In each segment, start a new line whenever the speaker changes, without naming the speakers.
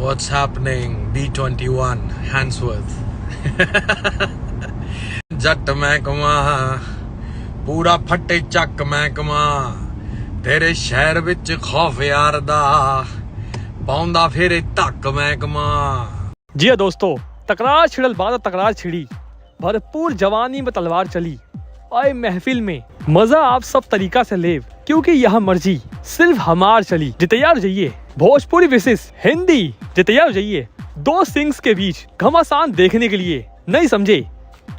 What's happening? B21 Handsworth. जट महकमा पूरा फटे चक महकमा तेरे शहर विच खौफ यार दा पाउंदा फेरे धक महकमा।
जी हाँ दोस्तों, तकरार छिड़ल बाद तकरार छिड़ी, भरपूर जवानी में तलवार चली। आए महफिल में मजा आप सब तरीका से लेव, क्योंकि यह मर्जी सिर्फ हमार चली। जी तैयार हो जाइए, भोजपुरी विशेष हिंदी जी तैयार हो जाइए। दो सिंग्स के बीच घमासान देखने के लिए नहीं समझे।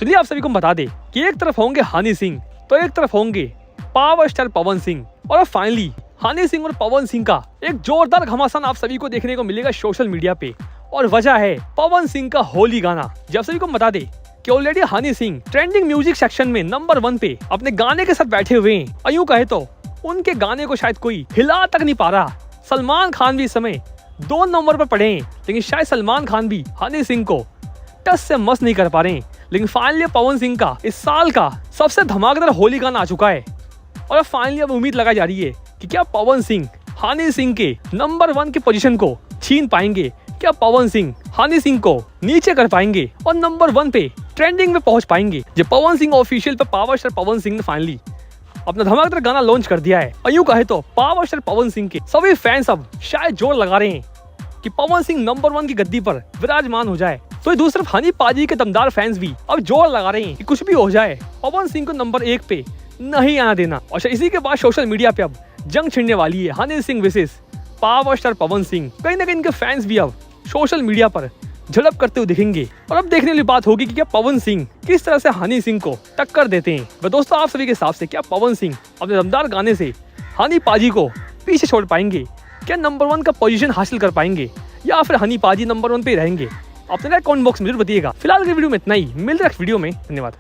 चलिए आप सभी को बता दे कि एक तरफ होंगे हनी सिंह तो एक तरफ होंगे पावर स्टार पवन सिंह। और फाइनली हनी सिंह और पवन सिंह का एक जोरदार घमासान आप सभी को देखने को मिलेगा सोशल मीडिया पे। और वजह है पवन सिंह का होली गाना। जब सभी को बता दे कि already Honey Singh trending music section में नंबर 1 पे अपने गाने के साथ बैठे हुए हैं। और यूं कहे तो उनके गाने को शायद कोई हिला तक नहीं पा रहा। सलमान खान भी इस समय 2 नंबर पर पड़े हैं, लेकिन शायद सलमान खान भी हनी सिंह को टच से मस नहीं कर पा रहे हैं। लेकिन फाइनली पवन सिंह का इस साल का सबसे धमाकेदार होली गाना आ चुका है। और फाइनली अब उम्मीद लगाई जा रही है कि क्या पवन सिंह हनी सिंह के नंबर 1 की पोजीशन को छीन पाएंगे, क्या पवन सिंह हनी सिंह को नीचे कर पाएंगे और नंबर 1 पे ट्रेंडिंग में पहुंच पाएंगे। जो पवन सिंह ऑफिशियल पे पावर स्टार पवन सिंह ने फाइनली अपना धमाकेदार गाना लॉन्च कर दिया है। और यूं कहे तो पावर स्टार पवन सिंह के सभी फैंस अब शायद जोर लगा रहे हैं कि पवन सिंह नंबर 1 की गद्दी पर विराजमान हो जाए। तो दूसरी तरफ हनी पाजी के दमदार फैंस भी अब जोर लगा रहे हैं कि कुछ भी हो जाए पवन सिंह को नंबर 1 पे नहीं आना देना। और इसी के बाद सोशल मीडिया पे अब जंग छिड़ने वाली है Honey Singh versus power star Pawan Singh. कहीं ना कहीं इनके फैंस भी अब सोशल मीडिया पर झड़प करते हुए दिखेंगे। और अब देखने वाली बात होगी कि क्या पवन सिंह किस तरह से हनी सिंह को टक्कर देते हैं। वह दोस्तों आप सभी के हिसाब से क्या पवन सिंह अपने दमदार गाने से हनी पाजी को पीछे छोड़ पाएंगे? क्या नंबर 1 का पोजीशन हासिल कर पाएंगे या फिर हनी पाजी नंबर 1 पे रहेंगे? अपने कमेंट बॉक्स में जरूर बताइएगा। फिलहाल की वीडियो में इतना ही, मिलते हैं नेक्स्ट वीडियो में। धन्यवाद।